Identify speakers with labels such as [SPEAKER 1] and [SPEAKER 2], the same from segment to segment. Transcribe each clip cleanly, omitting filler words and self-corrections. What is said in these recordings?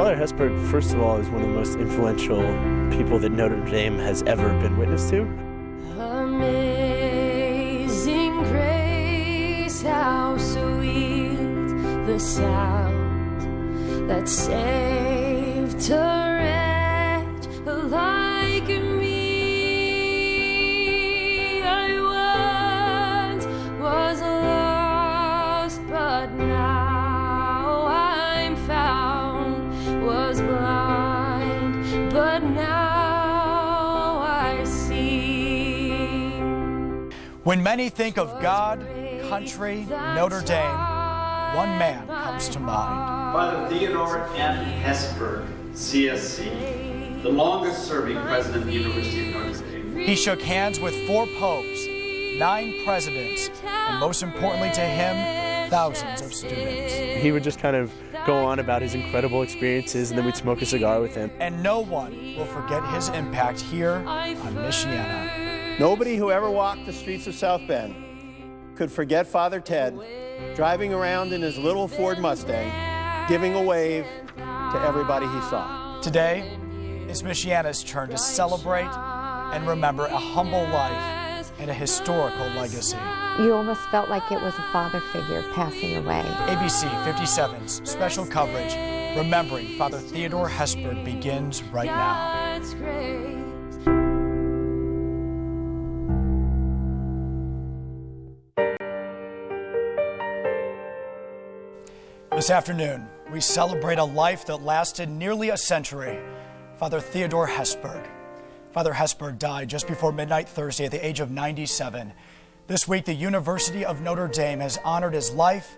[SPEAKER 1] Father Hesburgh, first of all, is one of the most influential people that Notre Dame has ever been witness to.
[SPEAKER 2] Amazing grace, how sweet the sound that saved a wretch like me. I once was lost, but now I'm found, was blind, but now I see.
[SPEAKER 3] When many think of God, country, Notre Dame, one man comes to mind.
[SPEAKER 4] Father Theodore N. Hesburgh, CSC, the longest-serving president of the University of Notre Dame.
[SPEAKER 3] He shook hands with 4 popes, 9 presidents, and most importantly to him, thousands of students.
[SPEAKER 1] He would just kind of go on about his incredible experiences, and then we'd smoke a cigar with him.
[SPEAKER 3] And no one will forget his impact here on Michiana.
[SPEAKER 5] Nobody who ever walked the streets of South Bend could forget Father Ted driving around in his little Ford Mustang, giving a wave to everybody he saw.
[SPEAKER 3] Today, it's Michiana's turn to celebrate and remember a humble life and a historical legacy.
[SPEAKER 6] You almost felt like it was a father figure passing away.
[SPEAKER 3] ABC 57's special coverage, Remembering Father Theodore Hesburgh, begins right now. This afternoon, we celebrate a life that lasted nearly a century, Father Theodore Hesburgh. Father Hesburgh died just before midnight Thursday at the age of 97. This week, the University of Notre Dame has honored his life,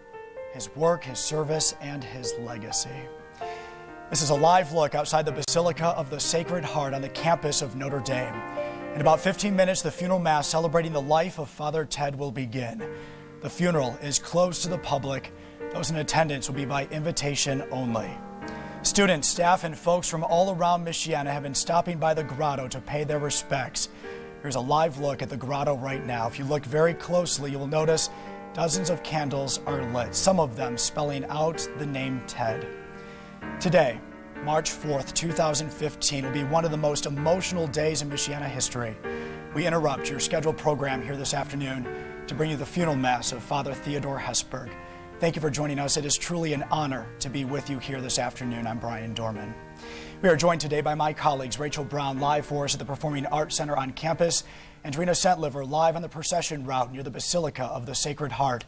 [SPEAKER 3] his work, his service, and his legacy. This is a live look outside the Basilica of the Sacred Heart on the campus of Notre Dame. In about 15 minutes, the funeral mass celebrating the life of Father Ted will begin. The funeral is closed to the public. Those in attendance will be by invitation only. Students, staff, and folks from all around Michiana have been stopping by the grotto to pay their respects. Here's a live look at the grotto right now. If you look very closely, you will notice dozens of candles are lit, some of them spelling out the name Ted. Today, March 4th, 2015, will be one of the most emotional days in Michiana history. We interrupt your scheduled program here this afternoon to bring you the funeral mass of Father Theodore Hesburgh. Thank you for joining us. It is truly an honor to be with you here this afternoon. I'm Brian Dorman. We are joined today by my colleagues Rachel Brown live for us at the Performing Arts Center on campus, and Drina Sentliver live on the procession route near the Basilica of the Sacred Heart.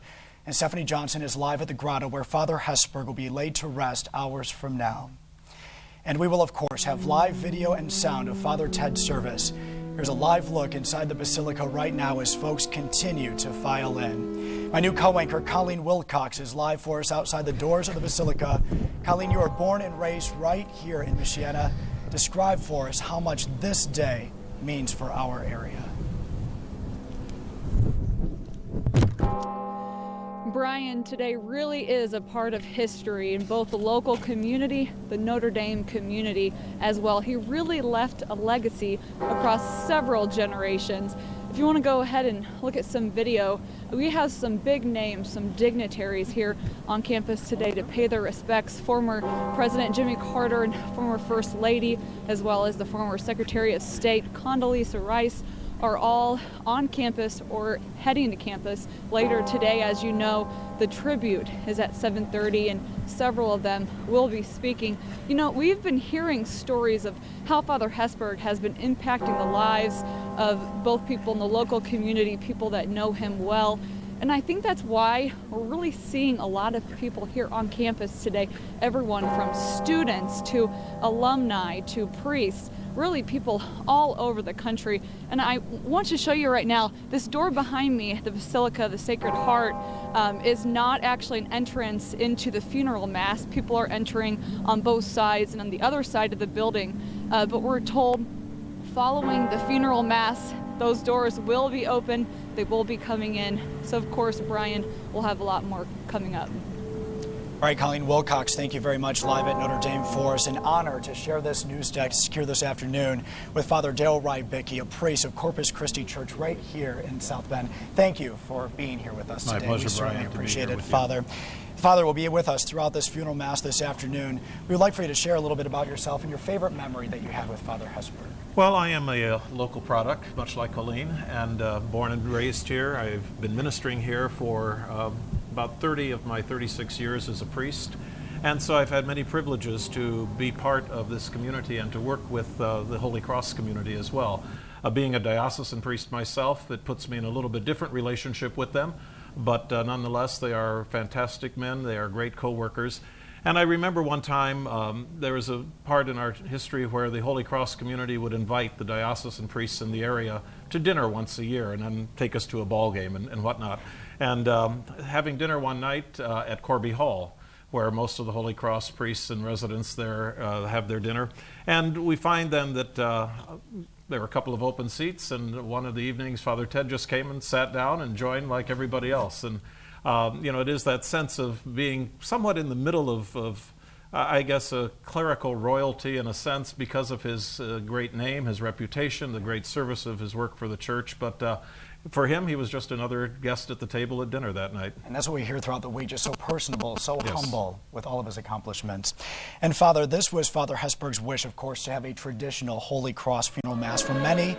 [SPEAKER 3] And Stephanie Johnson is live at the grotto where Father Hesburgh will be laid to rest hours from now. And we will, of course, have live video and sound of Father Ted's service. Here's a live look inside the Basilica right now as folks continue to file in. My new co-anchor, Colleen Wilcox, is live for us outside the doors of the Basilica. Colleen, you were born and raised right here in Michiana. Describe for us how much this day means for our area.
[SPEAKER 7] Brian, today really is a part of history in both the local community, the Notre Dame community as well. He really left a legacy across several generations. If you want to go ahead and look at some video, we have some big names, some dignitaries here on campus today to pay their respects. Former President Jimmy Carter and former First Lady, as well as the former Secretary of State Condoleezza Rice, are all on campus or heading to campus later today. As you know, the tribute is at 7:30 and several of them will be speaking. You know, we've been hearing stories of how Father Hesburgh has been impacting the lives of both people in the local community, people that know him well. And I think that's why we're really seeing a lot of people here on campus today. Everyone from students to alumni to priests, really people all over the country. And I want to show you right now, this door behind me, the Basilica of the Sacred Heart, is not actually an entrance into the funeral mass. People are entering on both sides and on the other side of the building. But we're told following the funeral mass, those doors will be open, they will be coming in. So of course, Brian, we'll have a lot more coming up.
[SPEAKER 3] All right, Colleen Wilcox, thank you very much, live at Notre Dame for us. An honor to share this news desk here this afternoon with Father Dale Rybicki, a priest of Corpus Christi Church right here in South Bend. Thank you for being here with us today.
[SPEAKER 8] My pleasure,
[SPEAKER 3] we certainly
[SPEAKER 8] Brian,
[SPEAKER 3] appreciate it, Father. Father will be with us throughout this funeral mass this afternoon. We would like for you to share a little bit about yourself and your favorite memory that you had with Father Hesburgh.
[SPEAKER 8] Well, I am a local product, much like Colleen, and born and raised here. I've been ministering here for about 30 of my 36 years as a priest. And so I've had many privileges to be part of this community and to work with the Holy Cross community as well. Being a diocesan priest myself, it puts me in a little bit different relationship with them, but nonetheless, they are fantastic men. They are great co-workers. And I remember one time there was a part in our history where the Holy Cross community would invite the diocesan priests in the area to dinner once a year and then take us to a ball game and whatnot. And having dinner one night at Corby Hall, where most of the Holy Cross priests and residents there have their dinner. And we find then that there were a couple of open seats, and one of the evenings Father Ted just came and sat down and joined like everybody else. And it is that sense of being somewhat in the middle of I guess, a clerical royalty in a sense because of his great name, his reputation, the great service of his work for the church. But for him, he was just another guest at the table at dinner that night.
[SPEAKER 3] And that's what we hear throughout the week, just so personable, so humble with all of his accomplishments. And Father, this was Father Hesburgh's wish, of course, to have a traditional Holy Cross funeral mass. For many,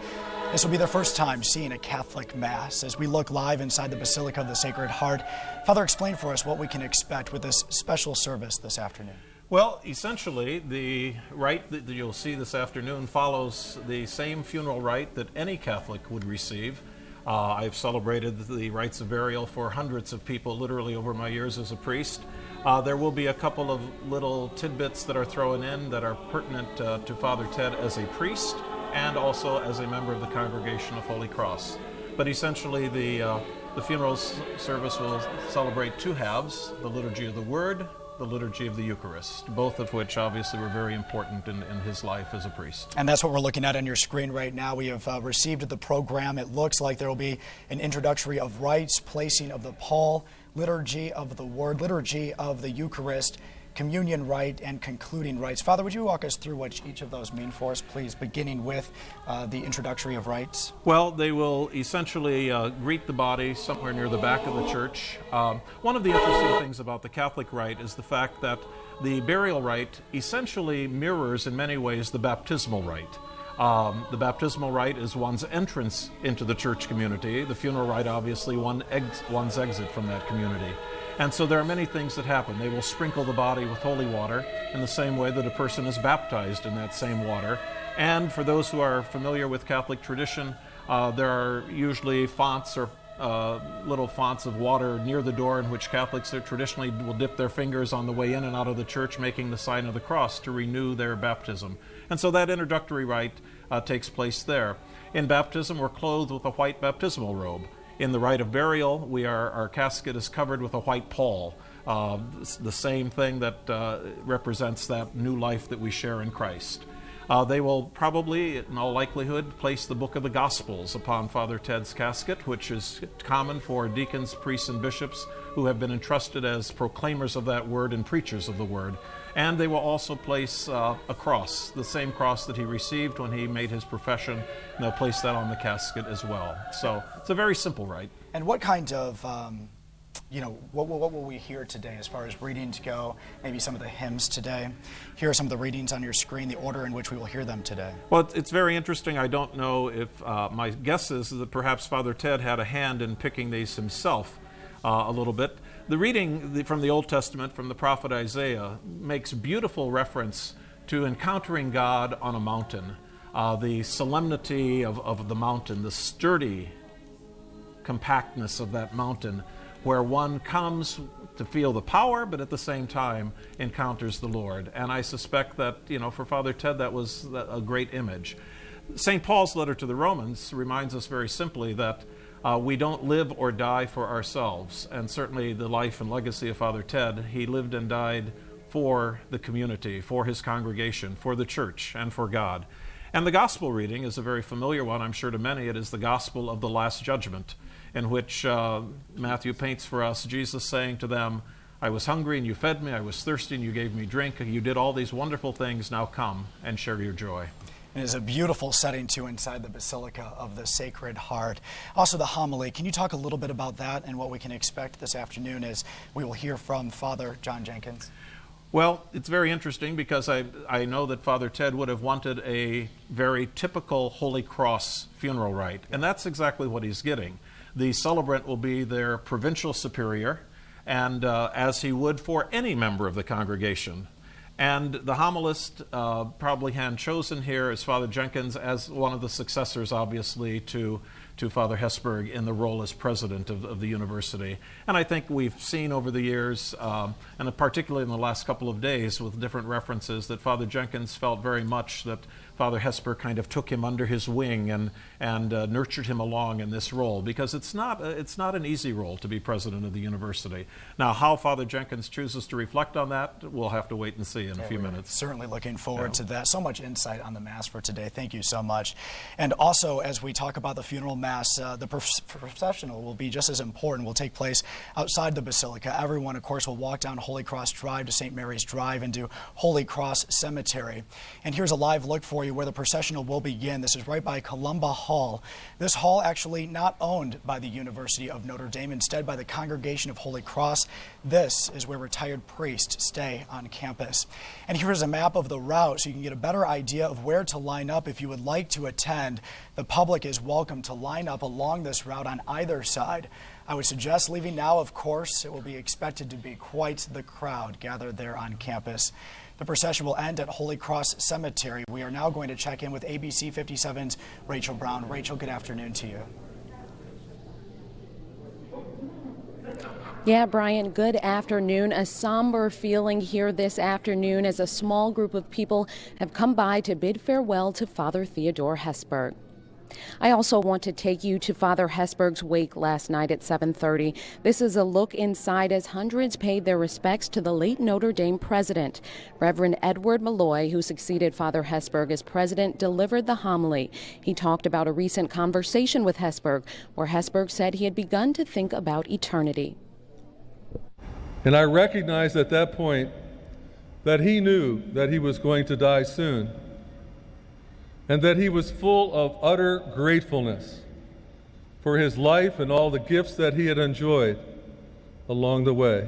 [SPEAKER 3] this will be their first time seeing a Catholic Mass. As we look live inside the Basilica of the Sacred Heart, Father, explain for us what we can expect with this special service this afternoon.
[SPEAKER 8] Well, essentially, the rite that you'll see this afternoon follows the same funeral rite that any Catholic would receive. I've celebrated the rites of burial for hundreds of people literally over my years as a priest. There will be a couple of little tidbits that are thrown in that are pertinent to Father Ted as a priest and also as a member of the Congregation of Holy Cross. But essentially, the funeral service will celebrate two halves, the Liturgy of the Word, the Liturgy of the Eucharist, both of which obviously were very important in his life as a priest.
[SPEAKER 3] And that's what we're looking at on your screen right now. We have received the program. It looks like there will be an introductory of rites, placing of the pall, Liturgy of the Word, Liturgy of the Eucharist, communion rite, and concluding rites. Father, would you walk us through what each of those mean for us, please, beginning with the introductory of rites?
[SPEAKER 8] Well, they will essentially greet the body somewhere near the back of the church. One of the interesting things about the Catholic rite is the fact that the burial rite essentially mirrors in many ways the baptismal rite. The baptismal rite is one's entrance into the church community. The funeral rite, obviously, one's exit from that community. And so there are many things that happen. They will sprinkle the body with holy water in the same way that a person is baptized in that same water. And for those who are familiar with Catholic tradition, there are usually fonts or little fonts of water near the door in which Catholics traditionally will dip their fingers on the way in and out of the church, making the sign of the cross to renew their baptism. And so that introductory rite takes place there. In baptism, we're clothed with a white baptismal robe. In the rite of burial, our casket is covered with a white pall, the same thing that represents that new life that we share in Christ. They will probably, in all likelihood, place the book of the Gospels upon Father Ted's casket, which is common for deacons, priests, and bishops who have been entrusted as proclaimers of that word and preachers of the word. And they will also place a cross, the same cross that he received when he made his profession, and they'll place that on the casket as well. So it's a very simple rite.
[SPEAKER 3] And what kind of, what will we hear today as far as readings go? Maybe some of the hymns today. Here are some of the readings on your screen, the order in which we will hear them today.
[SPEAKER 8] Well, it's very interesting. I don't know if my guess is that perhaps Father Ted had a hand in picking these himself a little bit. The reading from the Old Testament, from the prophet Isaiah, makes beautiful reference to encountering God on a mountain, the solemnity of the mountain, the sturdy compactness of that mountain, where one comes to feel the power, but at the same time encounters the Lord. And I suspect that, for Father Ted, that was a great image. St. Paul's letter to the Romans reminds us very simply that we don't live or die for ourselves. And certainly the life and legacy of Father Ted, he lived and died for the community, for his congregation, for the church, and for God. And the gospel reading is a very familiar one, I'm sure to many. It is the gospel of the Last Judgment, in which Matthew paints for us Jesus saying to them, I was hungry and you fed me, I was thirsty and you gave me drink, you did all these wonderful things, now come and share your joy.
[SPEAKER 3] It is a beautiful setting, too, inside the Basilica of the Sacred Heart. Also, the homily. Can you talk a little bit about that and what we can expect this afternoon as we will hear from Father John Jenkins?
[SPEAKER 8] Well, it's very interesting because I know that Father Ted would have wanted a very typical Holy Cross funeral rite, and that's exactly what he's getting. The celebrant will be their provincial superior, and as he would for any member of the congregation. And the homilist, probably hand-chosen here, is Father Jenkins, as one of the successors, obviously, to Father Hesburgh in the role as president of the university. And I think we've seen over the years, and particularly in the last couple of days with different references, that Father Jenkins felt very much that Father Hesburgh kind of took him under his wing and nurtured him along in this role, because it's not an easy role to be president of the university. Now, how Father Jenkins chooses to reflect on that, we'll have to wait and see in a few minutes.
[SPEAKER 3] Certainly looking forward to that. So much insight on the Mass for today. Thank you so much. And also, as we talk about the funeral Mass, the processional will be just as important. Will take place outside the Basilica. Everyone, of course, will walk down Holy Cross Drive to St. Mary's Drive and do Holy Cross Cemetery. And here's a live look for you where the processional will begin. This is right by Columba Hall. This hall actually not owned by the University of Notre Dame, instead by the Congregation of Holy Cross. This is where retired priests stay on campus. And here's a map of the route so you can get a better idea of where to line up if you would like to attend. The public is welcome to line up along this route on either side. I would suggest leaving now, of course. It will be expected to be quite the crowd gathered there on campus. The procession will end at Holy Cross Cemetery. We are now going to check in with ABC 57's Rachel Brown. Rachel, good afternoon to you.
[SPEAKER 9] Yeah, Brian, good afternoon. A somber feeling here this afternoon as a small group of people have come by to bid farewell to Father Theodore Hesburgh. I also want to take you to Father Hesburgh's wake last night at 7:30. This is a look inside as hundreds paid their respects to the late Notre Dame president. Reverend Edward Malloy, who succeeded Father Hesburgh as president, delivered the homily. He talked about a recent conversation with Hesburgh, where Hesburgh said he had begun to think about eternity.
[SPEAKER 10] And I recognized at that point that he knew that he was going to die soon, and that he was full of utter gratefulness for his life and all the gifts that he had enjoyed along the way.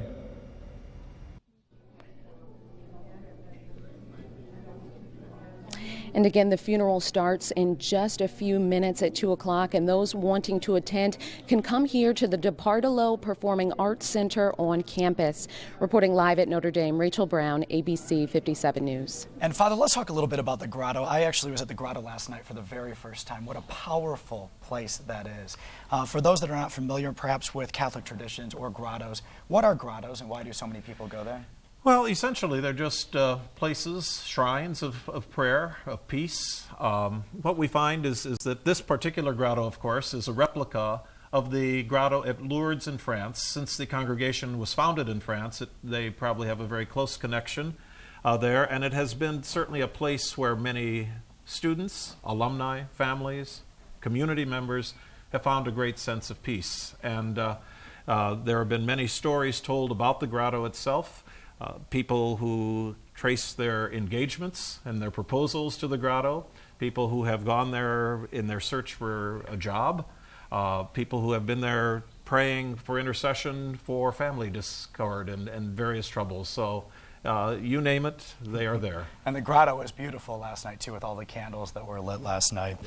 [SPEAKER 9] And again, the funeral starts in just a few minutes at 2 o'clock, and those wanting to attend can come here to the DePartolo Performing Arts Center on campus. Reporting live at Notre Dame, Rachel Brown, ABC 57 News.
[SPEAKER 3] And Father, let's talk a little bit about the grotto. I actually was at the grotto last night for the very first time. What a powerful place that is. For those that are not familiar, perhaps with Catholic traditions or grottos, what are grottos and why do so many people go there?
[SPEAKER 8] Well, essentially, they're just places, shrines of prayer, of peace. What we find is that this particular grotto, of course, is a replica of the grotto at Lourdes in France. Since the congregation was founded in France, they probably have a very close connection there, and it has been certainly a place where many students, alumni, families, community members have found a great sense of peace. And there have been many stories told about the grotto itself. People who trace their engagements and their proposals to the grotto, people who have gone there in their search for a job, people who have been there praying for intercession for family discord and various troubles. So you name it, they are there.
[SPEAKER 3] And the grotto was beautiful last night, too, with all the candles that were lit last night.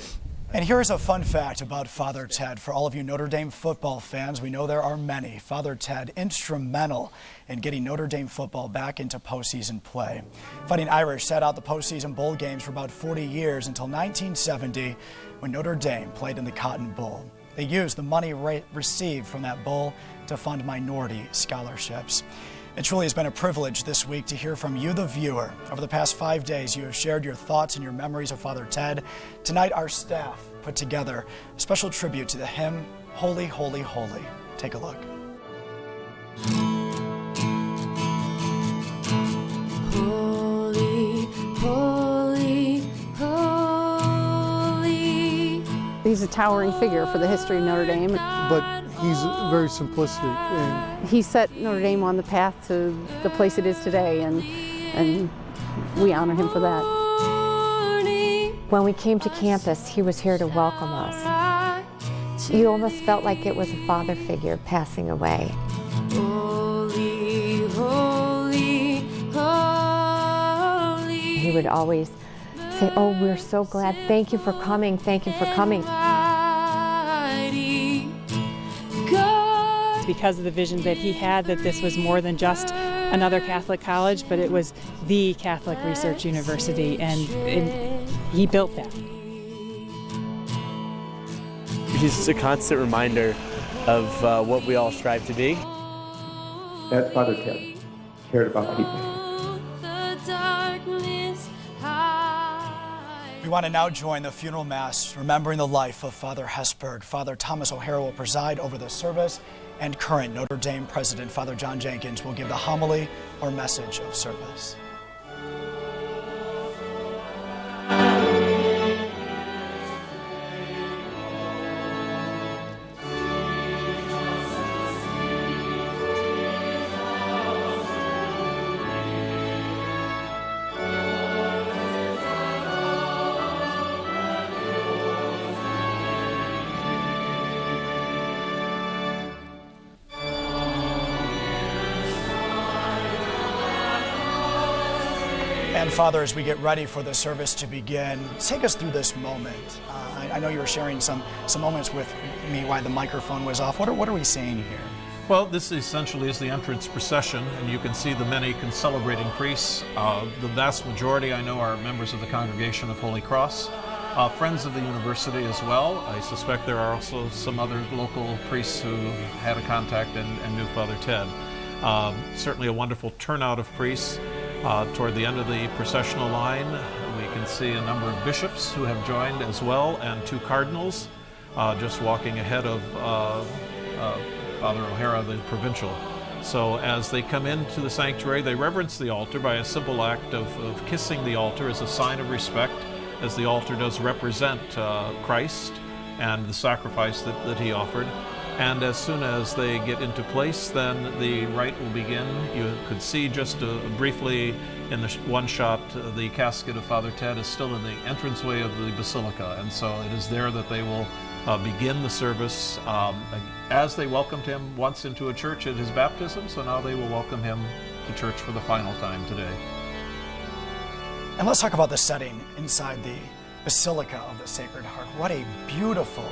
[SPEAKER 3] And here's a fun fact about Father Ted. For all of you Notre Dame football fans, we know there are many. Father Ted, instrumental in getting Notre Dame football back into postseason play. Fighting Irish sat out the postseason bowl games for about 40 years until 1970 when Notre Dame played in the Cotton Bowl. They used the money received from that bowl to fund minority scholarships. It truly has been a privilege this week to hear from you, the viewer. Over the past 5 days, you have shared your thoughts and your memories of Father Ted. Tonight, our staff put together a special tribute to the hymn, Holy, Holy, Holy. Take a look.
[SPEAKER 2] Holy, holy, holy.
[SPEAKER 11] He's a towering figure for the history of Notre Dame.
[SPEAKER 12] But
[SPEAKER 11] he's very simplistic. And
[SPEAKER 12] he set Notre Dame on the path to the place it is today, and we honor him for that.
[SPEAKER 6] When we came to campus, he was here to welcome us. You almost felt like it was a father figure passing away.
[SPEAKER 2] Holy, holy, holy.
[SPEAKER 6] He would always say, "Oh, we're so glad. Thank you for coming. Thank you for coming."
[SPEAKER 13] It's because of the vision that he had that this was more than just another Catholic college, but it was the Catholic Research University, and he built that.
[SPEAKER 1] He's a constant reminder of what we all strive to be.
[SPEAKER 5] That's Father Ted. Cared about people.
[SPEAKER 3] We want to now join the funeral mass, remembering the life of Father Hesburgh. Father Thomas O'Hara will preside over the service, and current Notre Dame President Father John Jenkins will give the homily or message of service. And Father, as we get ready for the service to begin, take us through this moment. I know you were sharing some moments with me while the microphone was off. What are we seeing here?
[SPEAKER 8] Well, this essentially is the entrance procession, and you can see the many celebrating priests. The vast majority, I know, are members of the Congregation of Holy Cross, friends of the university as well. I suspect there are also some other local priests who had a contact and knew Father Ted. Certainly a wonderful turnout of priests. Toward the end of the processional line, we can see a number of bishops who have joined as well, and 2 cardinals just walking ahead of Father O'Hara, the provincial. So as they come into the sanctuary, they reverence the altar by a simple act of kissing the altar as a sign of respect, as the altar does represent Christ and the sacrifice that he offered. And as soon as they get into place, then the rite will begin. You could see just briefly in the one shot, the casket of Father Ted is still in the entranceway of the basilica, and so it is there that they will begin the service as they welcomed him once into a church at his baptism, so now they will welcome him to church for the final time today.
[SPEAKER 3] And let's talk about the setting inside the Basilica of the Sacred Heart. What a beautiful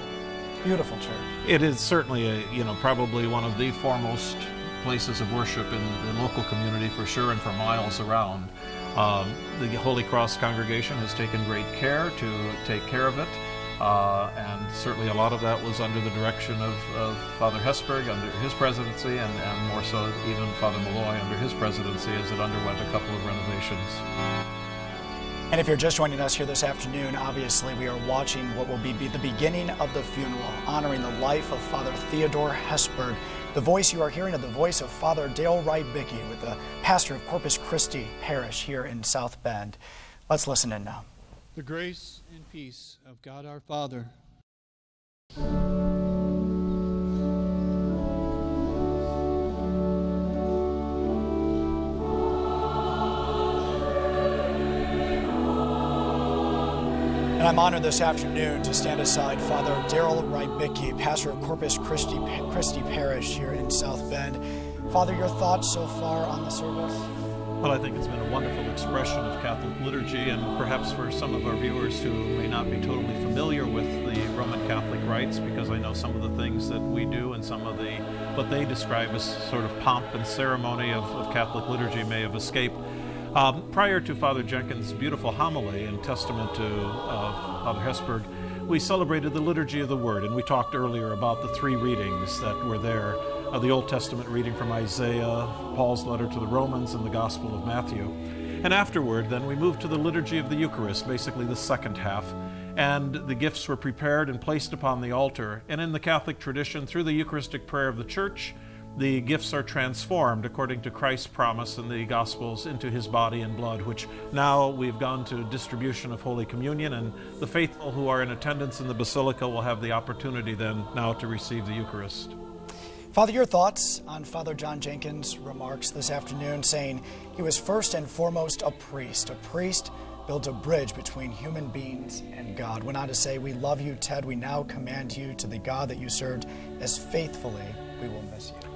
[SPEAKER 3] church.
[SPEAKER 8] It is certainly probably one of the foremost places of worship in the local community for sure, and for miles around. The Holy Cross congregation has taken great care to take care of it, and certainly a lot of that was under the direction of Father Hesburgh under his presidency, and more so even Father Malloy under his presidency as it underwent a couple of renovations.
[SPEAKER 3] And if you're just joining us here this afternoon, obviously we are watching what will be the beginning of the funeral, honoring the life of Father Theodore Hesburgh. The voice you are hearing is the voice of Father Dale Wright-Bickey, with the pastor of Corpus Christi Parish here in South Bend. Let's listen in now.
[SPEAKER 11] the grace and peace of God our Father,
[SPEAKER 3] And I'm honored this afternoon to stand aside Father Darrell Wright-Bickey, pastor of Corpus Christi Parish here in South Bend. Father, your thoughts so far on the service?
[SPEAKER 8] Well, I think it's been a wonderful expression of Catholic liturgy, and perhaps for some of our viewers who may not be totally familiar with the Roman Catholic rites, because I know some of the things that we do and some of what they describe as sort of pomp and ceremony of Catholic liturgy may have escaped. Prior to Father Jenkins' beautiful homily in testament to Father Hesburgh, we celebrated the Liturgy of the Word, and we talked earlier about the three readings that were there, the Old Testament reading from Isaiah, Paul's letter to the Romans, and the Gospel of Matthew. And afterward, then, we moved to the Liturgy of the Eucharist, basically the second half, and the gifts were prepared and placed upon the altar. And in the Catholic tradition, through the Eucharistic prayer of the Church, the gifts are transformed according to Christ's promise in the Gospels into his body and blood, which now we've gone to distribution of Holy Communion, and the faithful who are in attendance in the Basilica will have the opportunity then now to receive the Eucharist.
[SPEAKER 3] Father, your thoughts on Father John Jenkins' remarks this afternoon, saying he was first and foremost a priest. A priest built a bridge between human beings and God. Went on to say, we love you, Ted. We now command you to the God that you served as faithfully. We will miss you.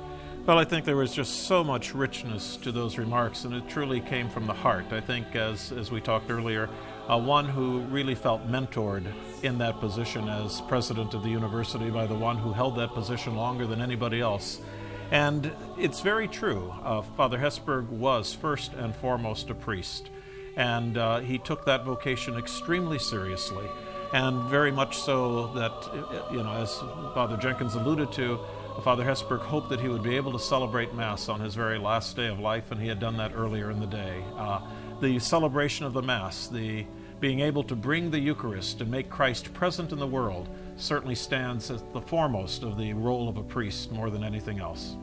[SPEAKER 8] Well, I think there was just so much richness to those remarks, and it truly came from the heart. I think, as we talked earlier, one who really felt mentored in that position as president of the university by the one who held that position longer than anybody else. And it's very true. Father Hesburgh was first and foremost a priest, and he took that vocation extremely seriously, and very much so that, as Father Jenkins alluded to, Father Hesburgh hoped that he would be able to celebrate Mass on his very last day of life, and he had done that earlier in the day. The celebration of the Mass, the being able to bring the Eucharist and make Christ present in the world, certainly stands at the foremost of the role of a priest more than anything else.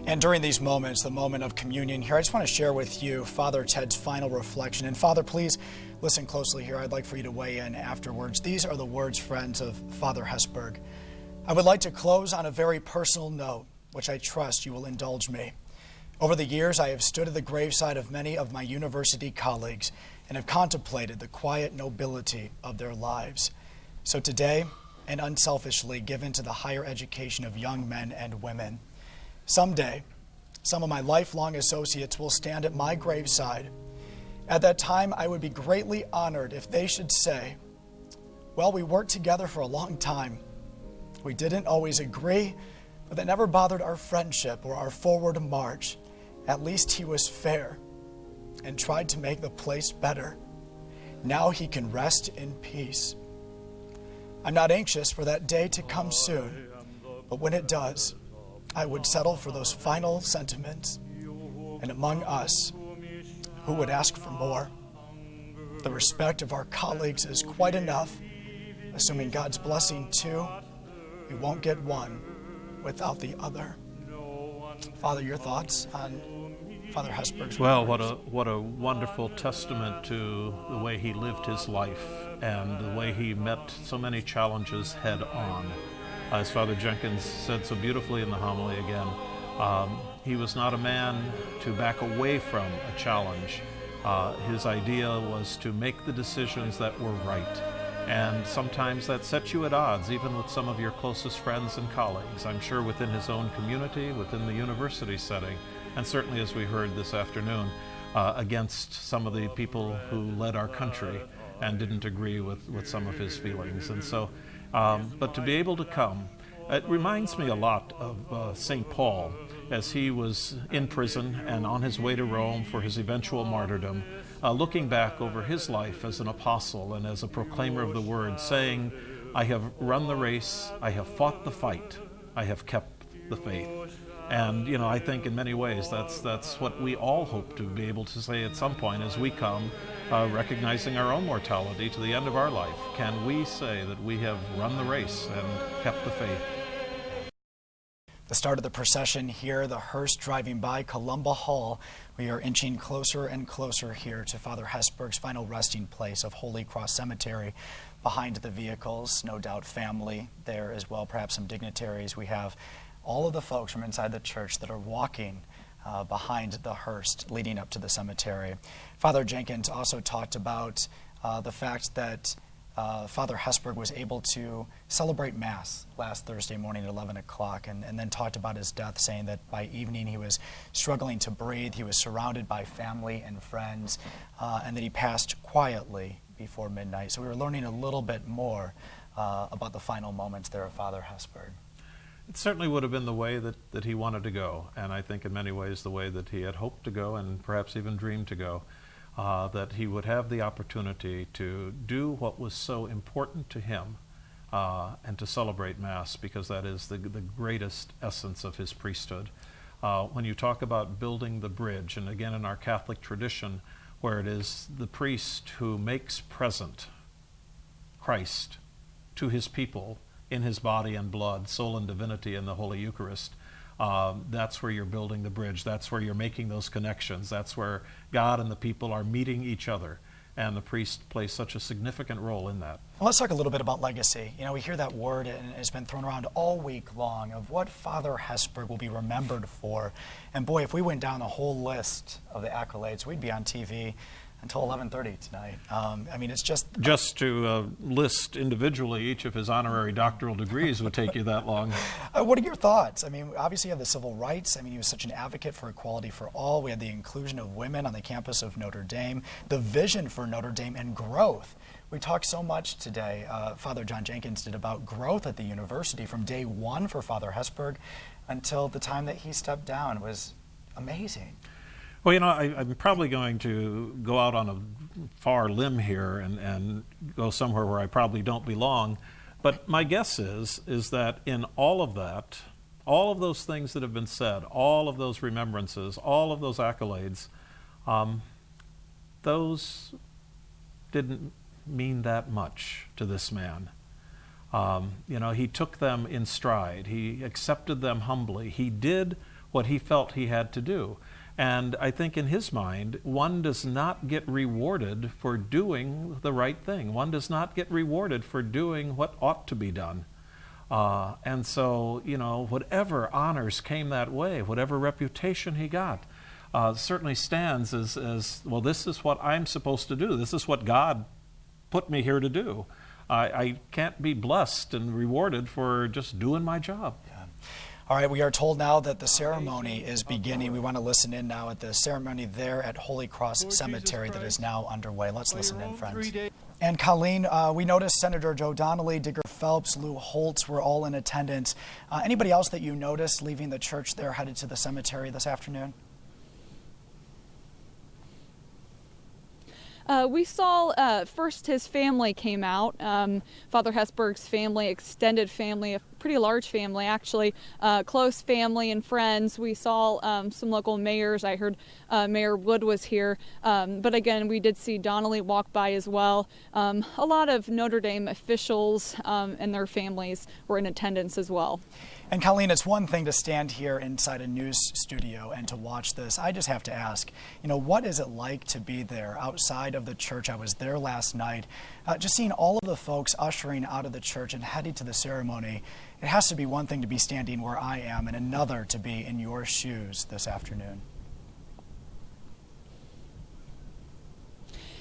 [SPEAKER 3] And during these moments, the moment of communion here, I just want to share with you Father Ted's final reflection. And Father, please listen closely here. I'd like for you to weigh in afterwards. These are the words, friends, of Father Hesburgh. I would like to close on a very personal note, which I trust you will indulge me. Over the years, I have stood at the graveside of many of my university colleagues and have contemplated the quiet nobility of their lives. So today, and unselfishly given to the higher education of young men and women, someday, some of my lifelong associates will stand at my graveside. At that time, I would be greatly honored if they should say, well, we worked together for a long time. We didn't always agree, but that never bothered our friendship or our forward march. At least he was fair and tried to make the place better. Now he can rest in peace. I'm not anxious for that day to come soon, but when it does, I would settle for those final sentiments. And among us, who would ask for more? The respect of our colleagues is quite enough. Assuming God's blessing too, we won't get one without the other. Father, your thoughts on Father Hesburgh's
[SPEAKER 8] Well,
[SPEAKER 3] words?
[SPEAKER 8] what a wonderful testament to the way he lived his life and the way he met so many challenges head on. As Father Jenkins said so beautifully in the homily again, he was not a man to back away from a challenge. His idea was to make the decisions that were right. And sometimes that sets you at odds, even with some of your closest friends and colleagues. I'm sure within his own community, within the university setting, and certainly as we heard this afternoon, against some of the people who led our country and didn't agree with some of his feelings. And so, but to be able to come, it reminds me a lot of St. Paul as he was in prison and on his way to Rome for his eventual martyrdom, looking back over his life as an apostle and as a proclaimer of the word, saying, I have run the race, I have fought the fight, I have kept the faith. And, I think in many ways that's what we all hope to be able to say at some point as we come, recognizing our own mortality to the end of our life. Can we say that we have run the race and kept the faith?
[SPEAKER 3] The start of the procession here, the hearse driving by Columba Hall. We are inching closer and closer here to Father Hesburgh's final resting place of Holy Cross Cemetery. Behind the vehicles, no doubt family there as well, perhaps some dignitaries. We have all of the folks from inside the church that are walking behind the hearse leading up to the cemetery. Father Jenkins also talked about the fact that Father Hesburgh was able to celebrate Mass last Thursday morning at 11 o'clock and then talked about his death, saying that by evening he was struggling to breathe, he was surrounded by family and friends, and that he passed quietly before midnight. So we were learning a little bit more about the final moments there of Father Hesburgh.
[SPEAKER 8] It certainly would have been the way that he wanted to go, and I think in many ways the way that he had hoped to go and perhaps even dreamed to go. That he would have the opportunity to do what was so important to him and to celebrate Mass, because that is the greatest essence of his priesthood. When you talk about building the bridge, and again in our Catholic tradition, where it is the priest who makes present Christ to his people in his body and blood, soul and divinity in the Holy Eucharist, that's where you're building the bridge. That's where you're making those connections. That's where God and the people are meeting each other. and the priest plays such a significant role in that.
[SPEAKER 3] Well, let's talk a little bit about legacy. You know, we hear that word, and it's been thrown around all week long, of what Father Hesburgh will be remembered for. And boy, if we went down the whole list of the accolades, we'd be on TV until 11:30 tonight. I mean, it's just
[SPEAKER 8] to list individually each of his honorary doctoral degrees would take you that long.
[SPEAKER 3] What are your thoughts? I mean, obviously you have the civil rights. I mean, he was such an advocate for equality for all. We had the inclusion of women on the campus of Notre Dame, the vision for Notre Dame, and growth. We talked so much today, Father John Jenkins did, about growth at the university from day one for Father Hesburgh until the time that he stepped down. It was amazing.
[SPEAKER 8] Well, you know, I'm probably going to go out on a far limb here and go somewhere where I probably don't belong. But my guess is that in all of that, all of those things that have been said, all of those remembrances, all of those accolades, those didn't mean that much to this man. You know, he took them in stride. He accepted them humbly. He did what he felt he had to do. And I think in his mind, one does not get rewarded for doing the right thing. One does not get rewarded for doing what ought to be done. And so, you know, whatever honors came that way, whatever reputation he got, certainly stands as, well, this is what I'm supposed to do. This is what God put me here to do. I can't be blessed and rewarded for just doing my job.
[SPEAKER 3] Yeah. All right, we are told now that the ceremony is beginning. We want to listen in now at the ceremony there at Holy Cross Cemetery that is now underway. Let's listen in, friends. And Colleen, we noticed Senator Joe Donnelly, Digger Phelps, Lou Holtz were all in attendance. Anybody else that you noticed leaving the church there headed to the cemetery this afternoon?
[SPEAKER 7] We saw first his family came out, Father Hesburgh's family, extended family, a pretty large family actually, close family and friends. We saw some local mayors. I heard Mayor Wood was here, but again we did see Donnelly walk by as well. A lot of Notre Dame officials and their families were in attendance as well.
[SPEAKER 3] And Colleen, it's one thing to stand here inside a news studio and to watch this. I just have to ask, you know, what is it like to be there outside of the church? I was there last night, just seeing all of the folks ushering out of the church and heading to the ceremony. It has to be one thing to be standing where I am and another to be in your shoes this afternoon.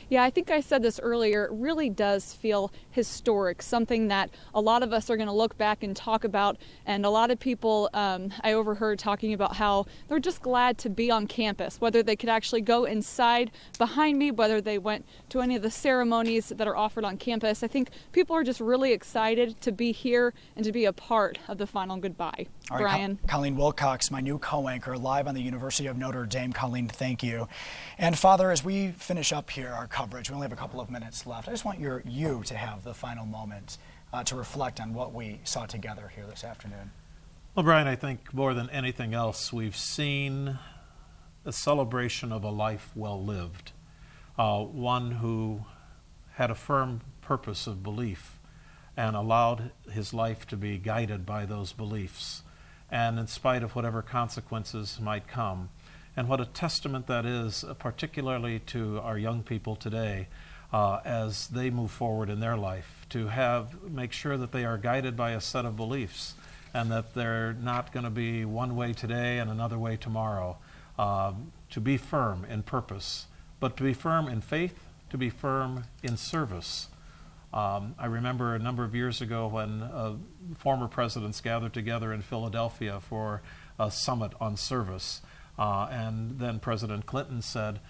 [SPEAKER 7] Yeah, I think I said this earlier, it really does feel historic, something that a lot of us are going to look back and talk about, and a lot of people I overheard talking about how they're just glad to be on campus, whether they could actually go inside behind me, whether they went to any of the ceremonies that are offered on campus. I think people are just really excited to be here and to be a part of the final goodbye.
[SPEAKER 3] All right,
[SPEAKER 7] Brian.
[SPEAKER 3] Colleen Wilcox, my new co-anchor, live on the University of Notre Dame. Colleen, thank you. And Father, as we finish up here our coverage, we only have a couple of minutes left. I just want you to have the final moment to reflect on what we saw together here this afternoon.
[SPEAKER 8] Well, Brian, I think more than anything else, we've seen a celebration of a life well lived, one who had a firm purpose of belief and allowed his life to be guided by those beliefs, and in spite of whatever consequences might come. And what a testament that is, particularly to our young people today, as they move forward in their life, to make sure that they are guided by a set of beliefs, and that they're not going to be one way today and another way tomorrow. To be firm in purpose, but to be firm in faith, to be firm in service. I remember a number of years ago when former presidents gathered together in Philadelphia for a summit on service. And then President Clinton said,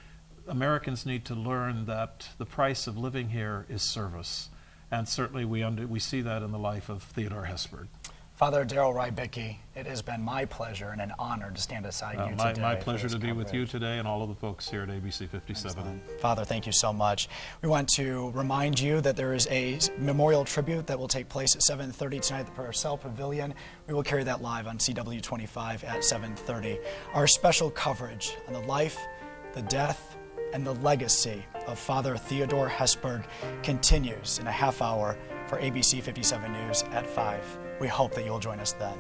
[SPEAKER 8] Americans need to learn that the price of living here is service. And certainly we see that in the life of Theodore Hesburgh.
[SPEAKER 3] Father Darrell Rybicki, it has been my pleasure and an honor to stand beside you today.
[SPEAKER 8] My pleasure to be with you today and all of the folks here at ABC 57.
[SPEAKER 3] Excellent. Father, thank you so much. We want to remind you that there is a memorial tribute that will take place at 7:30 tonight at the Purcell Pavilion. We will carry that live on CW25 at 7:30. Our special coverage on the life, the death, and the legacy of Father Theodore Hesburgh continues in a half hour for ABC 57 News at 5. We hope that you'll join us then.